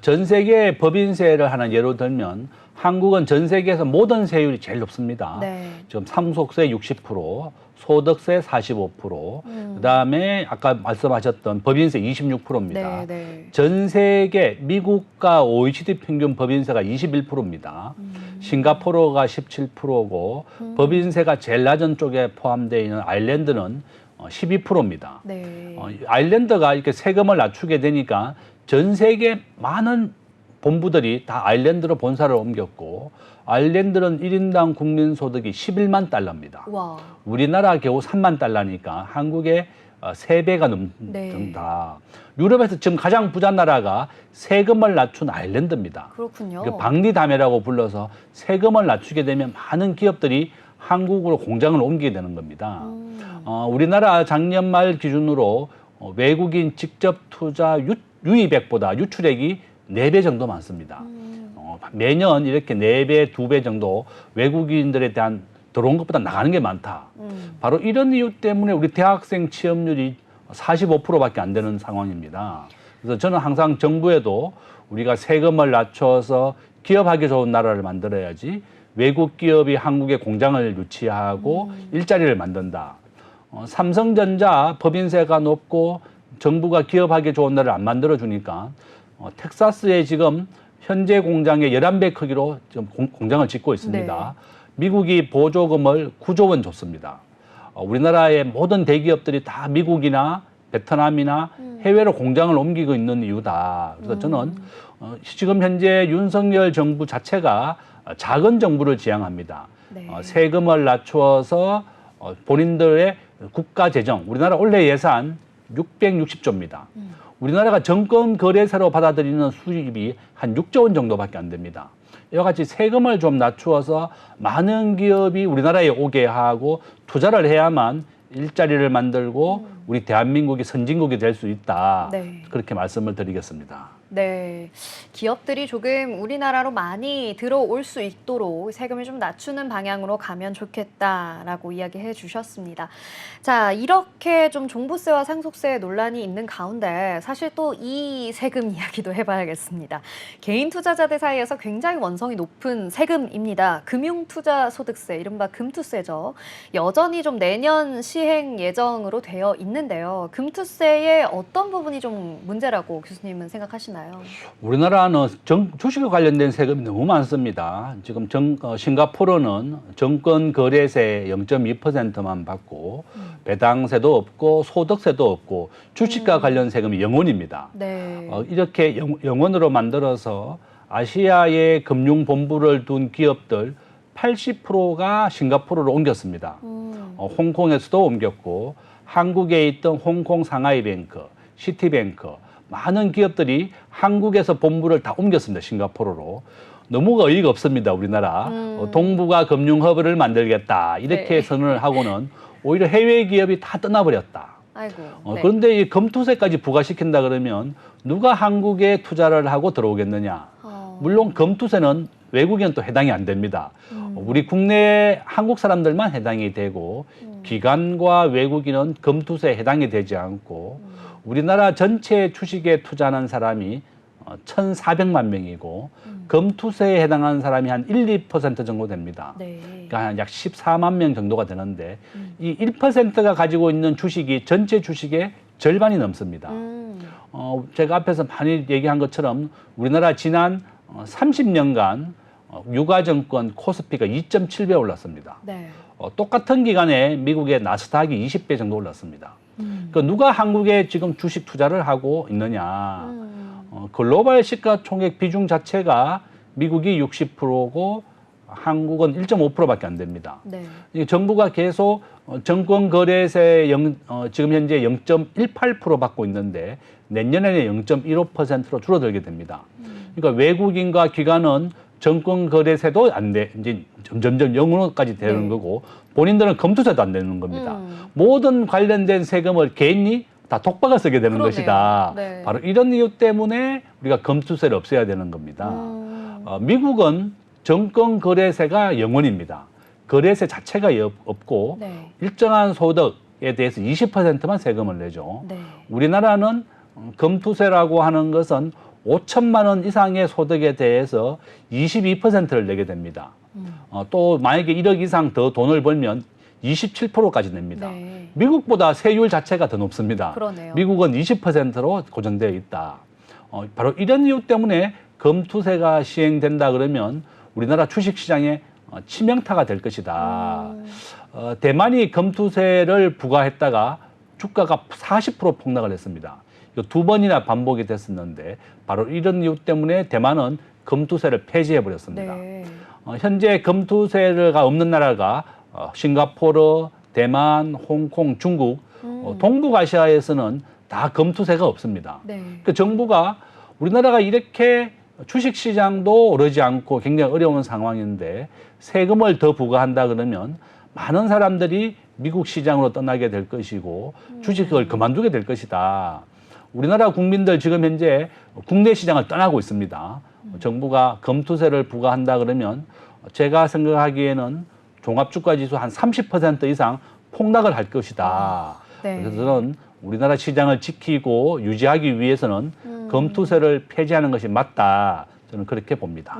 전 세계 법인세를 하나 예로 들면 한국은 전 세계에서 모든 세율이 제일 높습니다. 네. 지금 상속세 60%, 소득세 45%, 그다음에 아까 말씀하셨던 법인세 26%입니다. 네, 네. 전 세계 미국과 OECD 평균 법인세가 21%입니다. 싱가포르가 17%고 법인세가 제일 낮은 쪽에 포함되어 있는 아일랜드는 12%입니다. 네. 아일랜드가 이렇게 세금을 낮추게 되니까 전 세계 많은 본부들이 다 아일랜드로 본사를 옮겼고, 아일랜드는 1인당 국민소득이 11만 달러입니다. 와. 우리나라 겨우 3만 달러니까 한국의 3배가 넘는다. 네. 유럽에서 지금 가장 부자 나라가 세금을 낮춘 아일랜드입니다. 그렇군요. 그 방리담회라고 불러서 세금을 낮추게 되면 많은 기업들이 한국으로 공장을 옮기게 되는 겁니다. 우리나라 작년 말 기준으로 외국인 직접 투자 유입액보다 유출액이 4배 정도 많습니다. 매년 이렇게 4배, 2배 정도 외국인들에 대한 들어온 것보다 나가는 게 많다. 바로 이런 이유 때문에 우리 대학생 취업률이 45%밖에 안 되는 상황입니다. 그래서 저는 항상 정부에도 우리가 세금을 낮춰서 기업하기 좋은 나라를 만들어야지 외국 기업이 한국에 공장을 유치하고 일자리를 만든다. 삼성전자 법인세가 높고 정부가 기업하기 좋은 나라를 안 만들어주니까 텍사스에 지금 현재 공장의 11배 크기로 지금 공장을 짓고 있습니다. 네. 미국이 보조금을 9조 원 줬습니다. 우리나라의 모든 대기업들이 다 미국이나 베트남이나 해외로 공장을 옮기고 있는 이유다. 그래서 저는 지금 현재 윤석열 정부 자체가 작은 정부를 지향합니다. 네. 세금을 낮추어서 본인들의 국가 재정, 우리나라 올해 예산 660조입니다. 우리나라가 정권 거래세로 받아들이는 수입이 한 6조 원 정도밖에 안 됩니다. 이와 같이 세금을 좀 낮추어서 많은 기업이 우리나라에 오게 하고 투자를 해야만 일자리를 만들고 우리 대한민국이 선진국이 될 수 있다. 네. 그렇게 말씀을 드리겠습니다. 네. 기업들이 조금 우리나라로 많이 들어올 수 있도록 세금을 좀 낮추는 방향으로 가면 좋겠다라고 이야기해 주셨습니다. 자, 이렇게 좀 종부세와 상속세 논란이 있는 가운데 사실 또 이 세금 이야기도 해봐야겠습니다. 개인 투자자들 사이에서 굉장히 원성이 높은 세금입니다. 금융투자소득세, 이른바 금투세죠. 여전히 좀 내년 시행 예정으로 되어 있는데요. 금투세의 어떤 부분이 좀 문제라고 교수님은 생각하시나요? 우리나라는 주식과 관련된 세금이 너무 많습니다. 지금 싱가포르는 정권 거래세 0.2%만 받고 배당세도 없고 소득세도 없고 주식과 관련 세금이 0원입니다. 네. 이렇게 0원으로 만들어서 아시아의 금융 본부를 둔 기업들 80%가 싱가포르로 옮겼습니다. 홍콩에서도 옮겼고 한국에 있던 홍콩 상하이뱅크, 시티뱅크 많은 기업들이 한국에서 본부를 다 옮겼습니다. 싱가포르로. 너무 어이가 없습니다. 우리나라. 동북아 금융허브를 만들겠다. 이렇게 네. 선언을 하고는 오히려 해외 기업이 다 떠나버렸다. 아이고. 그런데 이 검투세까지 부과시킨다 그러면 누가 한국에 투자를 하고 들어오겠느냐. 물론 검투세는 외국인은 또 해당이 안 됩니다. 우리 국내 한국 사람들만 해당이 되고 기관과 외국인은 검투세에 해당이 되지 않고 우리나라 전체 주식에 투자하는 사람이 1,400만 명이고 검투세에 해당하는 사람이 한 1, 2% 정도 됩니다. 네. 그러니까 약 14만 명 정도가 되는데 이 1%가 가지고 있는 주식이 전체 주식의 절반이 넘습니다. 제가 앞에서 많이 얘기한 것처럼 우리나라 지난 30년간 유가증권 코스피가 2.7배 올랐습니다. 네. 똑같은 기간에 미국의 나스닥이 20배 정도 올랐습니다. 그러니까 누가 한국에 지금 주식 투자를 하고 있느냐. 글로벌 시가총액 비중 자체가 미국이 60%고 한국은 1.5%밖에 안 됩니다. 네. 정부가 계속 정권 거래세 지금 현재 0.18% 받고 있는데 내년에는 0.15%로 줄어들게 됩니다. 그러니까 외국인과 기관은 정권 거래세도 안 돼, 이제 점점점 0으로까지 되는 네. 거고 본인들은 검투세도 안 되는 겁니다. 모든 관련된 세금을 개인이 다 독박을 쓰게 되는 그러네요. 것이다. 네. 바로 이런 이유 때문에 우리가 검투세를 없애야 되는 겁니다. 미국은 정권 거래세가 0원입니다. 거래세 자체가 없고 네. 일정한 소득에 대해서 20%만 세금을 내죠. 네. 우리나라는 검투세라고 하는 것은 5천만 원 이상의 소득에 대해서 22%를 내게 됩니다. 또 만약에 1억 이상 더 돈을 벌면 27%까지 냅니다. 네. 미국보다 세율 자체가 더 높습니다. 그러네요. 미국은 20%로 고정되어 있다. 바로 이런 이유 때문에 검투세가 시행된다 그러면 우리나라 주식시장에 치명타가 될 것이다. 대만이 검투세를 부과했다가 주가가 40% 폭락을 했습니다. 이거 2번이나 반복이 됐었는데 바로 이런 이유 때문에 대만은 검투세를 폐지해버렸습니다. 네. 현재 검투세가 없는 나라가 싱가포르, 대만, 홍콩, 중국, 동북아시아에서는 다 검투세가 없습니다. 네. 그러니까 정부가 우리나라가 이렇게 주식시장도 오르지 않고 굉장히 어려운 상황인데 세금을 더 부과한다 그러면 많은 사람들이 미국 시장으로 떠나게 될 것이고 주식을 그만두게 될 것이다. 우리나라 국민들 지금 현재 국내 시장을 떠나고 있습니다. 정부가 검투세를 부과한다 그러면 제가 생각하기에는 종합주가지수 한 30% 이상 폭락을 할 것이다. 네. 그래서 저는 우리나라 시장을 지키고 유지하기 위해서는 검투세를 폐지하는 것이 맞다. 저는 그렇게 봅니다.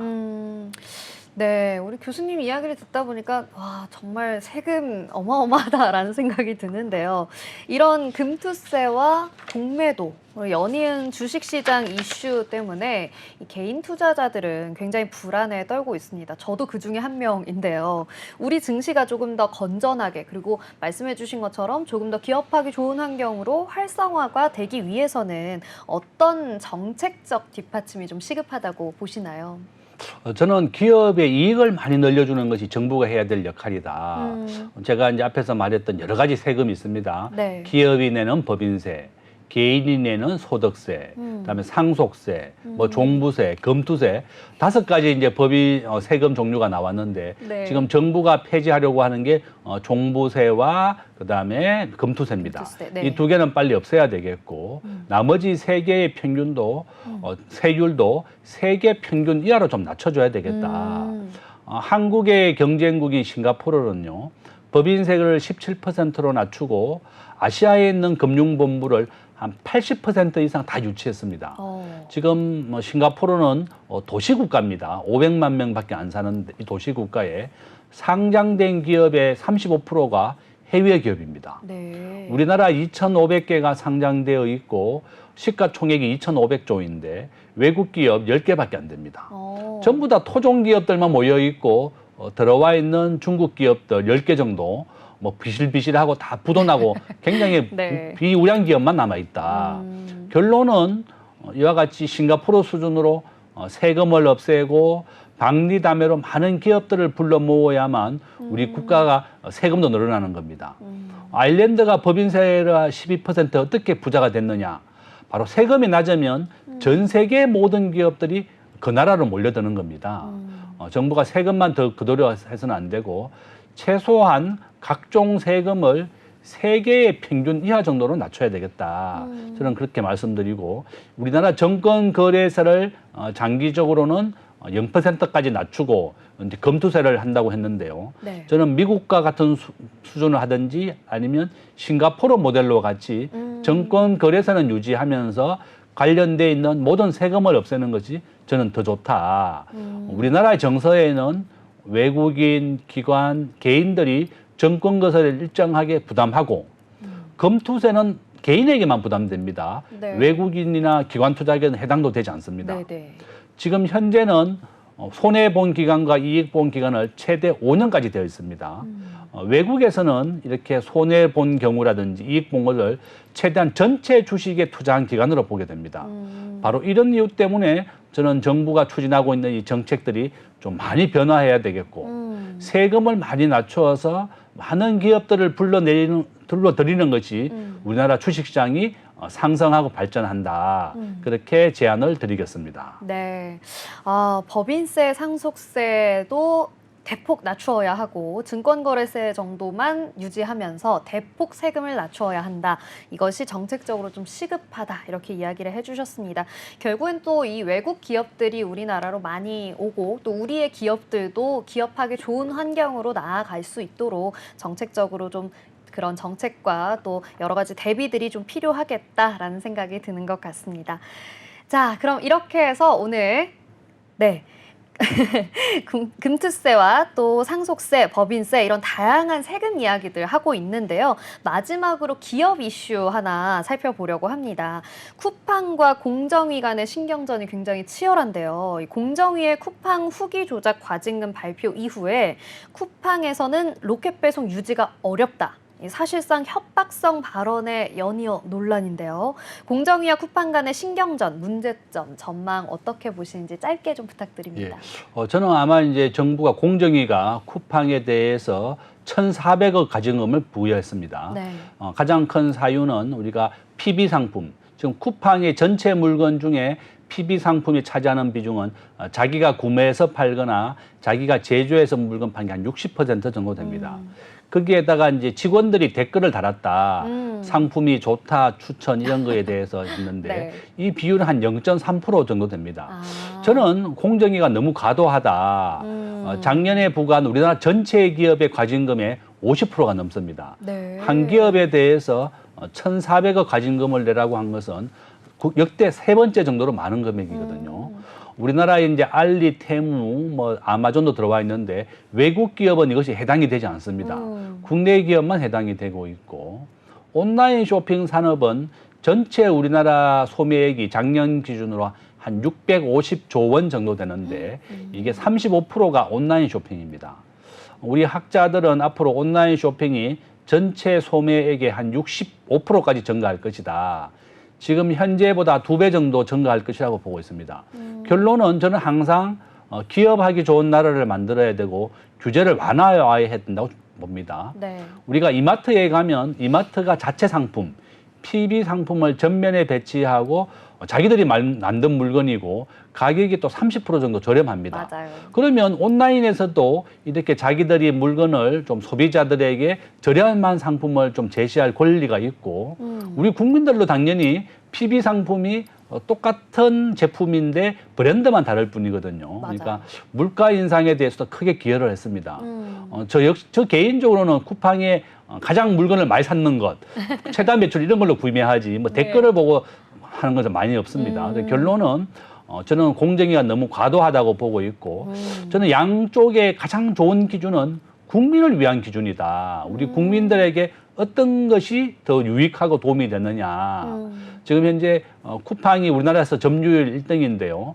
네, 우리 교수님 이야기를 듣다 보니까 와 정말 세금 어마어마하다라는 생각이 드는데요. 이런 금투세와 공매도, 연이은 주식시장 이슈 때문에 이 개인 투자자들은 굉장히 불안에 떨고 있습니다. 저도 그 중에 한 명인데요. 우리 증시가 조금 더 건전하게 그리고 말씀해 주신 것처럼 조금 더 기업하기 좋은 환경으로 활성화가 되기 위해서는 어떤 정책적 뒷받침이 좀 시급하다고 보시나요? 저는 기업의 이익을 많이 늘려주는 것이 정부가 해야 될 역할이다. 제가 이제 앞에서 말했던 여러 가지 세금이 있습니다. 네. 기업이 내는 법인세, 개인이 내는 소득세, 그다음에 상속세, 뭐 종부세, 검투세 5가지 이제 세금 종류가 나왔는데 네. 지금 정부가 폐지하려고 하는 게 종부세와 그다음에 검투세입니다. 검투세, 네. 이 2개는 빨리 없애야 되겠고 나머지 3개의 평균도 세율도 세계 평균 이하로 좀 낮춰줘야 되겠다. 한국의 경쟁국인 싱가포르는요. 법인세를 17%로 낮추고 아시아에 있는 금융본부를 한 80% 이상 다 유치했습니다. 지금 뭐 싱가포르는 도시국가입니다. 500만 명밖에 안 사는 이 도시국가에 상장된 기업의 35%가 해외 기업입니다. 네. 우리나라 2,500개가 상장되어 있고 시가총액이 2,500조인데 외국 기업 10개밖에 안 됩니다. 전부 다 토종 기업들만 모여 있고 들어와 있는 중국 기업들 10개 정도 뭐 비실비실하고 다 부도나고 굉장히 네. 비우량 기업만 남아 있다. 결론은 이와 같이 싱가포르 수준으로 세금을 없애고 박리담회로 많은 기업들을 불러 모아야만 우리 국가가 세금도 늘어나는 겁니다. 아일랜드가 법인세를 12% 어떻게 부자가 됐느냐? 바로 세금이 낮으면 전 세계 모든 기업들이 그 나라로 몰려드는 겁니다. 정부가 세금만 더 그대로 해서는 안 되고 최소한 각종 세금을 세계의 평균 이하 정도로 낮춰야 되겠다. 저는 그렇게 말씀드리고 우리나라 정권 거래세를 장기적으로는 0%까지 낮추고 이제 검투세를 한다고 했는데요. 네. 저는 미국과 같은 수준을 하든지 아니면 싱가포르 모델로 같이 정권 거래세는 유지하면서 관련돼 있는 모든 세금을 없애는 것이 저는 더 좋다. 우리나라의 정서에는 외국인, 기관, 개인들이 정권 거래세를 일정하게 부담하고 검투세는 개인에게만 부담됩니다. 네. 외국인이나 기관 투자에게는 해당도 되지 않습니다. 네네. 지금 현재는 손해본 기간과 이익본 기간을 최대 5년까지 되어 있습니다. 외국에서는 이렇게 손해본 경우라든지 이익본 것을 최대한 전체 주식에 투자한 기간으로 보게 됩니다. 바로 이런 이유 때문에 저는 정부가 추진하고 있는 이 정책들이 좀 많이 변화해야 되겠고 세금을 많이 낮추어서 많은 기업들을 불러들이는 것이 우리나라 주식시장이 상승하고 발전한다. 그렇게 제안을 드리겠습니다. 네. 법인세, 상속세도 대폭 낮추어야 하고 증권거래세 정도만 유지하면서 대폭 세금을 낮추어야 한다. 이것이 정책적으로 좀 시급하다. 이렇게 이야기를 해주셨습니다. 결국엔 또 이 외국 기업들이 우리나라로 많이 오고 또 우리의 기업들도 기업하기 좋은 환경으로 나아갈 수 있도록 정책적으로 좀 그런 정책과 또 여러 가지 대비들이 좀 필요하겠다라는 생각이 드는 것 같습니다. 자, 그럼 이렇게 해서 오늘 금투세와 또 상속세, 법인세 이런 다양한 세금 이야기들 하고 있는데요. 마지막으로 기업 이슈 하나 살펴보려고 합니다. 쿠팡과 공정위 간의 신경전이 굉장히 치열한데요. 이 공정위의 쿠팡 후기 조작 과징금 발표 이후에 쿠팡에서는 로켓 배송 유지가 어렵다. 사실상 협박성 발언에 연이어 논란인데요. 공정위와 쿠팡 간의 신경전, 문제점, 전망 어떻게 보시는지 짧게 좀 부탁드립니다. 예. 저는 아마 이제 정부가 공정위가 쿠팡에 대해서 1,400억 과징금을 부여했습니다. 네. 가장 큰 사유는 우리가 PB 상품, 지금 쿠팡의 전체 물건 중에 PB 상품이 차지하는 비중은 자기가 구매해서 팔거나 자기가 제조해서 물건 판 게 한 60% 정도 됩니다. 거기에다가 이제 직원들이 댓글을 달았다. 상품이 좋다, 추천 이런 거에 대해서 했는데 네. 이 비율은 한 0.3% 정도 됩니다. 저는 공정위가 너무 과도하다. 작년에 부과한 우리나라 전체 기업의 과징금의 50%가 넘습니다. 네. 한 기업에 대해서 1,400억 과징금을 내라고 한 것은 역대 세 번째 정도로 많은 금액이거든요. 우리나라에 이제 알리, 테무, 뭐 아마존도 들어와 있는데 외국 기업은 이것이 해당이 되지 않습니다. 국내 기업만 해당이 되고 있고 온라인 쇼핑 산업은 전체 우리나라 소매액이 작년 기준으로 한 650조 원 정도 되는데 이게 35%가 온라인 쇼핑입니다. 우리 학자들은 앞으로 온라인 쇼핑이 전체 소매액의 한 65%까지 증가할 것이다. 지금 현재보다 2배 정도 증가할 것이라고 보고 있습니다. 결론은 저는 항상 기업하기 좋은 나라를 만들어야 되고 규제를 완화해야 된다고 봅니다. 네. 우리가 이마트에 가면 이마트가 자체 상품, PB 상품을 전면에 배치하고 자기들이 만든 물건이고 가격이 또 30% 정도 저렴합니다. 맞아요. 그러면 온라인에서도 이렇게 자기들이 물건을 좀 소비자들에게 저렴한 상품을 좀 제시할 권리가 있고 우리 국민들도 당연히 PB 상품이 똑같은 제품인데 브랜드만 다를 뿐이거든요. 맞아요. 그러니까 물가 인상에 대해서도 크게 기여를 했습니다. 저 개인적으로는 쿠팡에 가장 물건을 많이 샀는 것, 최다 매출 이런 걸로 구매하지 뭐 네. 댓글을 보고 하는 것은 많이 없습니다. 그래서 결론은 저는 공정위가 너무 과도하다고 보고 있고 저는 양쪽의 가장 좋은 기준은 국민을 위한 기준이다. 우리 국민들에게 어떤 것이 더 유익하고 도움이 되느냐. 지금 현재 쿠팡이 우리나라에서 점유율 1등인데요.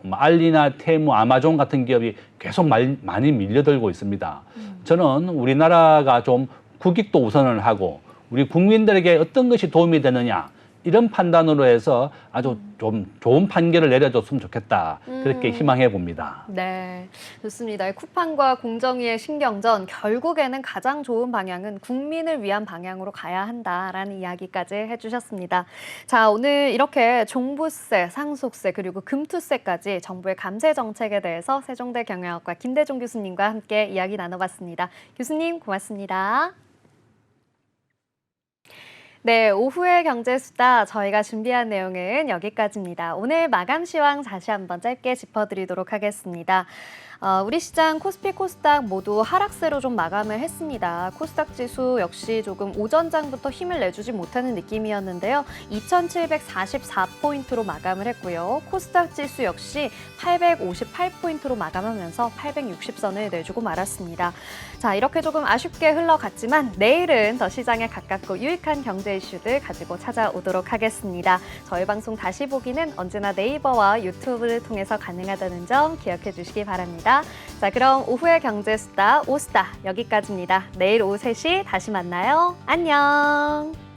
알리나 테무, 아마존 같은 기업이 계속 많이 밀려들고 있습니다. 저는 우리나라가 좀 국익도 우선을 하고 우리 국민들에게 어떤 것이 도움이 되느냐 이런 판단으로 해서 아주 좀 좋은 판결을 내려줬으면 좋겠다. 그렇게 희망해 봅니다. 네, 좋습니다. 쿠팡과 공정위의 신경전, 결국에는 가장 좋은 방향은 국민을 위한 방향으로 가야 한다라는 이야기까지 해주셨습니다. 자, 오늘 이렇게 종부세, 상속세, 그리고 금투세까지 정부의 감세 정책에 대해서 세종대 경영학과 김대중 교수님과 함께 이야기 나눠봤습니다. 교수님, 고맙습니다. 네, 오후의 경제수다 저희가 준비한 내용은 여기까지입니다. 오늘 마감 시황 다시 한번 짧게 짚어드리도록 하겠습니다. 우리 시장 코스피, 코스닥 모두 하락세로 좀 마감을 했습니다. 코스닥 지수 역시 조금 오전장부터 힘을 내주지 못하는 느낌이었는데요. 2,744포인트로 마감을 했고요. 코스닥 지수 역시 858포인트로 마감하면서 860선을 내주고 말았습니다. 자, 이렇게 조금 아쉽게 흘러갔지만 내일은 더 시장에 가깝고 유익한 경제 이슈들 가지고 찾아오도록 하겠습니다. 저희 방송 다시 보기는 언제나 네이버와 유튜브를 통해서 가능하다는 점 기억해 주시기 바랍니다. 자, 그럼 오후의 경제수다 오수다 여기까지입니다. 내일 오후 3시 다시 만나요. 안녕.